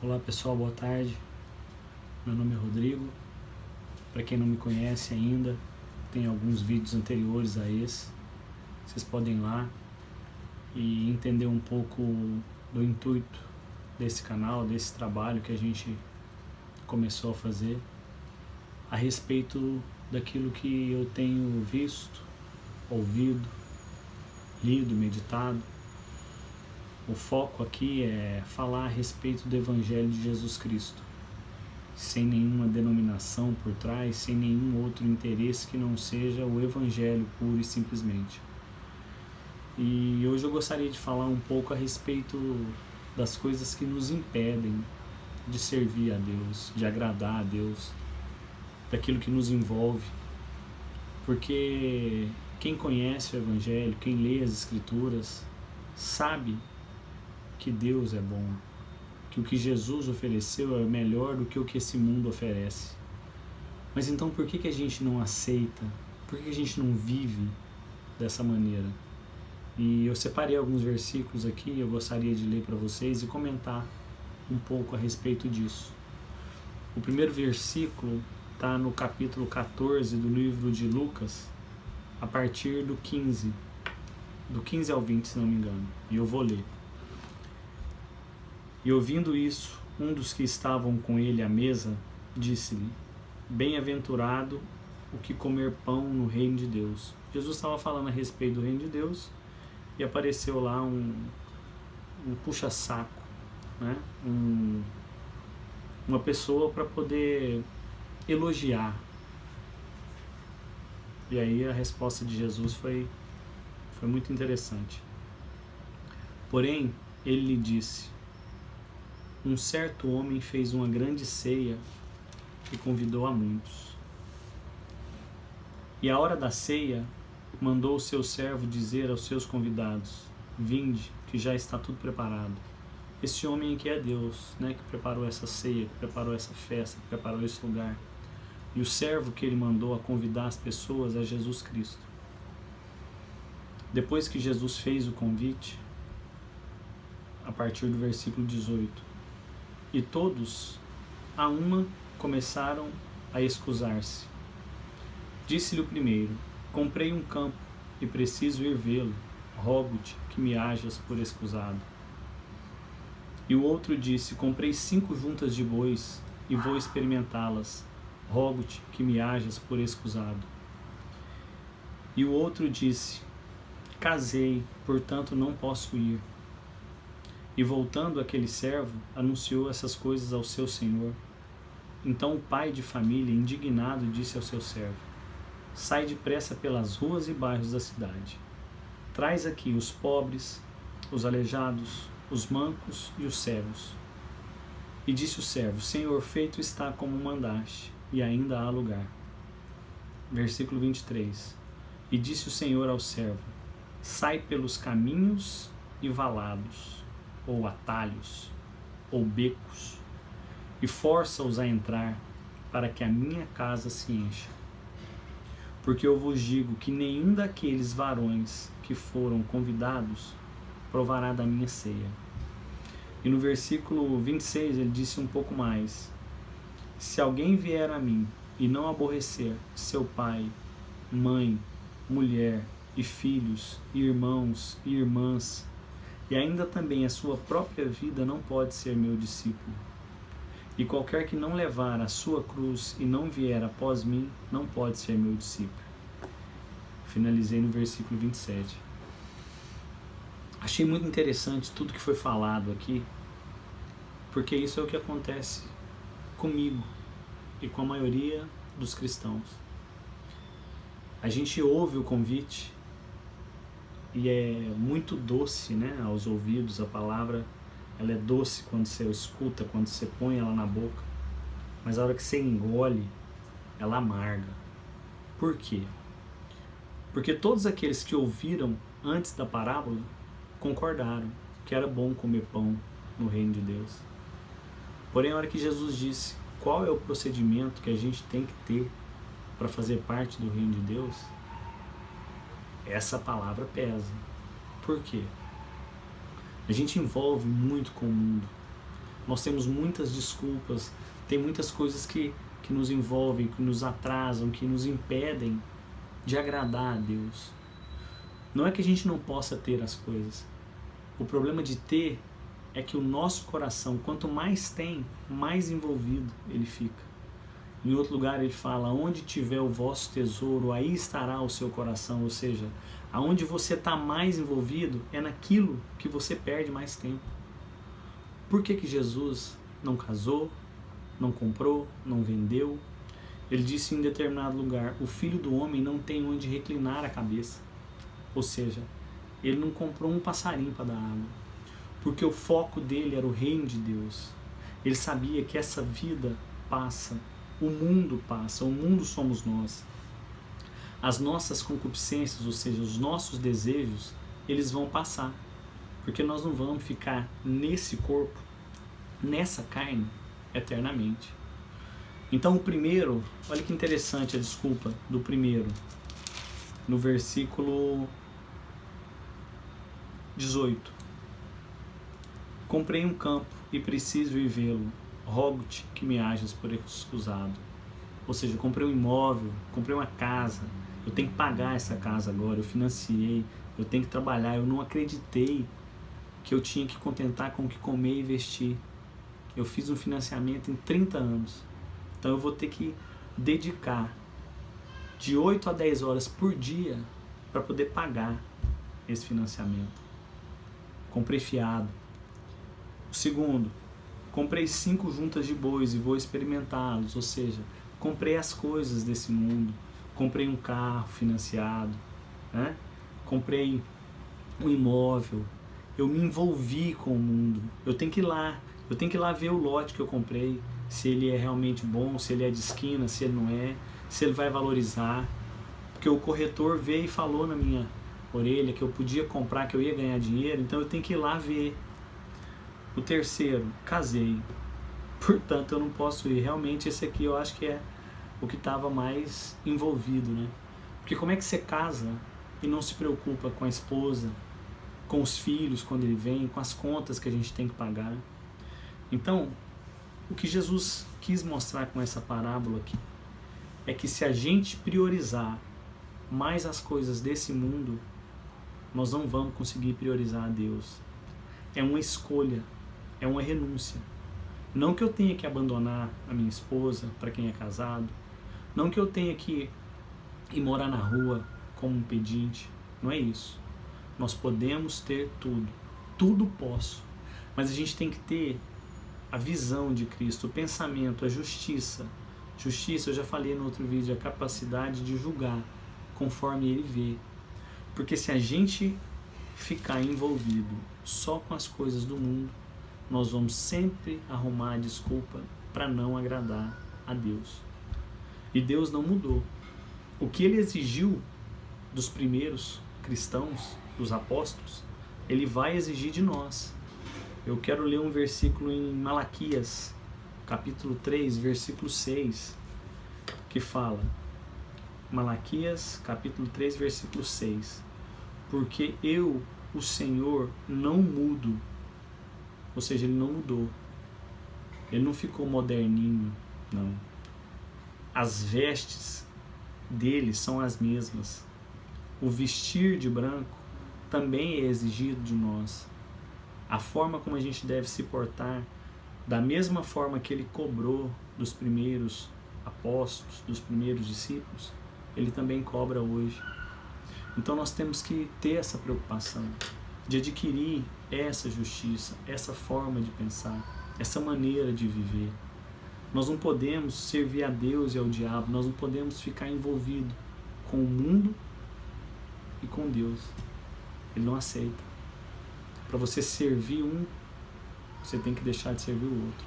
Olá pessoal, boa tarde. Meu nome é Rodrigo. Para quem não me conhece ainda, tem alguns vídeos anteriores a esse. Vocês podem ir lá e entender um pouco do intuito desse canal, desse trabalho que a gente começou a fazer a respeito daquilo que eu tenho visto, ouvido, lido, meditado. O foco aqui é falar a respeito do Evangelho de Jesus Cristo, sem nenhuma denominação por trás, sem nenhum outro interesse que não seja o Evangelho puro e simplesmente. E hoje eu gostaria de falar um pouco a respeito das coisas que nos impedem de servir a Deus, de agradar a Deus, daquilo que nos envolve. Porque quem conhece o Evangelho, quem lê as Escrituras, sabe que Deus é bom, que o que Jesus ofereceu é melhor do que o que esse mundo oferece. Mas então por que a gente não aceita? Por que a gente não vive dessa maneira? E eu separei alguns versículos aqui, eu gostaria de ler para vocês e comentar um pouco a respeito disso. O primeiro versículo está no capítulo 14 do livro de Lucas, a partir do 15 ao 20, se não me engano, e eu vou ler. E ouvindo isso, um dos que estavam com ele à mesa disse-lhe: Bem-aventurado o que comer pão no reino de Deus. Jesus estava falando a respeito do reino de Deus e apareceu lá um puxa-saco, né? Uma pessoa para poder elogiar. E aí a resposta de Jesus foi muito interessante. Porém, ele lhe disse: Um certo homem fez uma grande ceia e convidou a muitos. E à hora da ceia, mandou o seu servo dizer aos seus convidados: Vinde, que já está tudo preparado. Esse homem aqui é Deus, né, que preparou essa ceia, que preparou essa festa, que preparou esse lugar. E o servo que ele mandou a convidar as pessoas é Jesus Cristo. Depois que Jesus fez o convite, a partir do versículo 18, e todos, a uma, começaram a excusar-se. Disse-lhe o primeiro: Comprei um campo e preciso ir vê-lo. Rogo-te que me hajas por escusado. E o outro disse: Comprei 5 juntas de bois e vou experimentá-las. Rogo-te que me hajas por escusado. E o outro disse: Casei, portanto não posso ir. E voltando aquele servo, anunciou essas coisas ao seu senhor. Então o pai de família, indignado, disse ao seu servo: Sai depressa pelas ruas e bairros da cidade. Traz aqui os pobres, os aleijados, os mancos e os cegos. E disse o servo: Senhor, feito está como mandaste, e ainda há lugar. Versículo 23. E disse o Senhor ao servo: Sai pelos caminhos e valados, ou atalhos, ou becos, e força-os a entrar, para que a minha casa se encha. Porque eu vos digo que nenhum daqueles varões que foram convidados provará da minha ceia. E no versículo 26 ele disse um pouco mais: Se alguém vier a mim e não aborrecer seu pai, mãe, mulher e filhos, e irmãos e irmãs, e ainda também a sua própria vida, não pode ser meu discípulo. E qualquer que não levar a sua cruz e não vier após mim, não pode ser meu discípulo. Finalizei no versículo 27. Achei muito interessante tudo que foi falado aqui, porque isso é o que acontece comigo e com a maioria dos cristãos. A gente ouve o convite e é muito doce, né, aos ouvidos. A palavra, ela é doce quando você escuta, quando você põe ela na boca, mas a hora que você engole, ela amarga. Por quê? Porque todos aqueles que ouviram antes da parábola concordaram que era bom comer pão no reino de Deus. Porém, a hora que Jesus disse qual é o procedimento que a gente tem que ter para fazer parte do reino de Deus, essa palavra pesa. Por quê? A gente envolve muito com o mundo. Nós temos muitas desculpas, tem muitas coisas que nos envolvem, que nos atrasam, que nos impedem de agradar a Deus. Não é que a gente não possa ter as coisas. O problema de ter é que o nosso coração, quanto mais tem, mais envolvido ele fica. Em outro lugar ele fala, onde tiver o vosso tesouro, aí estará o seu coração. Ou seja, aonde você está mais envolvido é naquilo que você perde mais tempo. Por que Jesus não casou, não comprou, não vendeu? Ele disse em determinado lugar, o Filho do Homem não tem onde reclinar a cabeça. Ou seja, ele não comprou um passarinho para dar água, porque o foco dele era o reino de Deus. Ele sabia que essa vida passa, o mundo passa, o mundo somos nós. As nossas concupiscências, ou seja, os nossos desejos, eles vão passar, porque nós não vamos ficar nesse corpo, nessa carne, eternamente. Então o primeiro, olha que interessante a desculpa do primeiro, no versículo 18. Comprei um campo e preciso ir vê-lo, rogo-te que me hajas por excusado. Ou seja, eu comprei um imóvel, comprei uma casa, eu tenho que pagar essa casa agora, eu financiei, eu tenho que trabalhar, eu não acreditei que eu tinha que contentar com o que comer e vestir. Eu fiz um financiamento em 30 anos, então eu vou ter que dedicar de 8 a 10 horas por dia para poder pagar esse financiamento. Comprei fiado. O segundo, comprei 5 juntas de bois e vou experimentá-los, ou seja, comprei as coisas desse mundo, comprei um carro financiado, né? Comprei um imóvel, eu me envolvi com o mundo, eu tenho que ir lá ver o lote que eu comprei, se ele é realmente bom, se ele é de esquina, se ele não é, se ele vai valorizar, porque o corretor veio e falou na minha orelha que eu podia comprar, que eu ia ganhar dinheiro, então eu tenho que ir lá ver. O terceiro, casei, portanto eu não posso ir. Realmente esse aqui eu acho que é o que estava mais envolvido, né? Porque como é que você casa e não se preocupa com a esposa, com os filhos quando ele vem, com as contas que a gente tem que pagar? Então, o que Jesus quis mostrar com essa parábola aqui é que se a gente priorizar mais as coisas desse mundo, nós não vamos conseguir priorizar a Deus. É uma escolha, é uma renúncia. Não que eu tenha que abandonar a minha esposa para quem é casado, não que eu tenha que ir morar na rua como um pedinte, não é isso. Nós podemos ter tudo, tudo posso, mas a gente tem que ter a visão de Cristo, o pensamento, a justiça. Justiça, eu já falei no outro vídeo, a capacidade de julgar conforme Ele vê. Porque se a gente ficar envolvido só com as coisas do mundo, nós vamos sempre arrumar a desculpa para não agradar a Deus. E Deus não mudou. O que Ele exigiu dos primeiros cristãos, dos apóstolos, Ele vai exigir de nós. Eu quero ler um versículo em Malaquias, capítulo 3, versículo 6, que fala, Malaquias, capítulo 3, versículo 6, porque eu, o Senhor, não mudo. Ou seja, Ele não mudou. Ele não ficou moderninho, não. As vestes dele são as mesmas. O vestir de branco também é exigido de nós. A forma como a gente deve se portar, da mesma forma que Ele cobrou dos primeiros apóstolos, dos primeiros discípulos, Ele também cobra hoje. Então nós temos que ter essa preocupação de adquirir essa justiça, essa forma de pensar, essa maneira de viver. Nós não podemos servir a Deus e ao diabo, nós não podemos ficar envolvido com o mundo e com Deus. Ele não aceita. Para você servir um, você tem que deixar de servir o outro.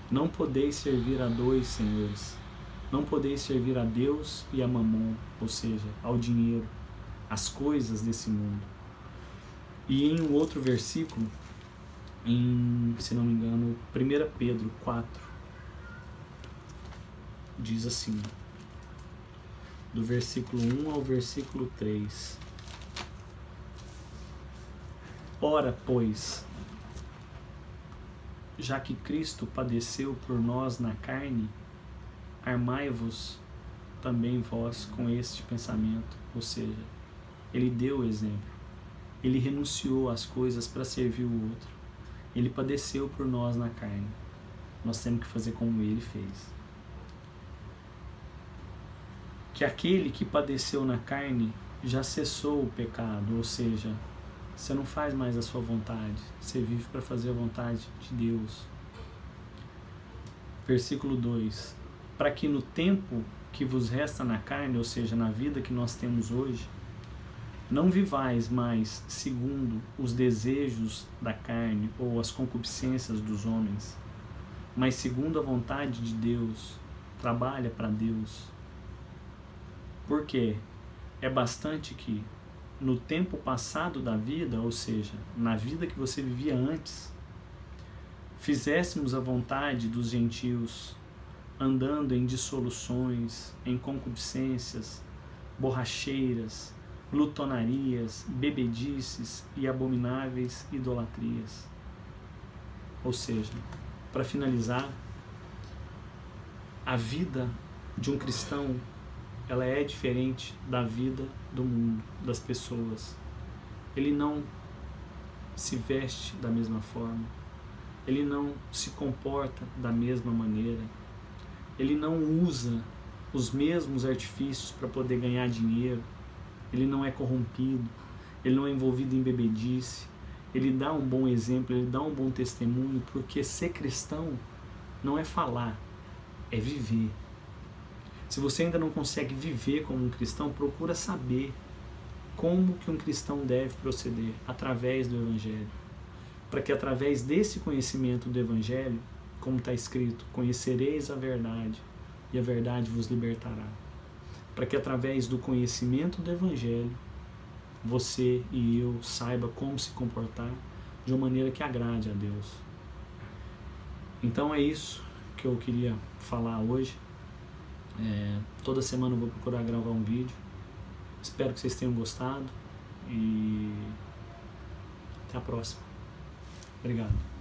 Não podeis servir a 2 senhores. Não podeis servir a Deus e a Mamon, ou seja, ao dinheiro, às coisas desse mundo. E em um outro versículo, se não me engano, 1 Pedro 4, diz assim, do versículo 1 ao versículo 3. Ora, pois, já que Cristo padeceu por nós na carne, armai-vos também vós com este pensamento. Ou seja, ele deu o exemplo, ele renunciou às coisas para servir o outro, ele padeceu por nós na carne, nós temos que fazer como ele fez. Que aquele que padeceu na carne já cessou o pecado, ou seja, você não faz mais a sua vontade, você vive para fazer a vontade de Deus. Versículo 2: para que no tempo que vos resta na carne, ou seja, na vida que nós temos hoje, não vivais mais segundo os desejos da carne ou as concupiscências dos homens, mas segundo a vontade de Deus. Trabalha para Deus. Porque é bastante que no tempo passado da vida, ou seja, na vida que você vivia antes, fizéssemos a vontade dos gentios, andando em dissoluções, em concupiscências, borracheiras, glutonarias, bebedices e abomináveis idolatrias. Ou seja, para finalizar, a vida de um cristão, ela é diferente da vida do mundo, das pessoas. Ele não se veste da mesma forma, ele não se comporta da mesma maneira, ele não usa os mesmos artifícios para poder ganhar dinheiro, ele não é corrompido, ele não é envolvido em bebedice, ele dá um bom exemplo, ele dá um bom testemunho, porque ser cristão não é falar, é viver. Se você ainda não consegue viver como um cristão, procura saber como que um cristão deve proceder através do Evangelho. Para que através desse conhecimento do Evangelho, como está escrito, conhecereis a verdade e a verdade vos libertará. Para que através do conhecimento do Evangelho, você e eu saiba como se comportar de uma maneira que agrade a Deus. Então é isso que eu queria falar hoje. Toda semana eu vou procurar gravar um vídeo. Espero que vocês tenham gostado e até a próxima. Obrigado.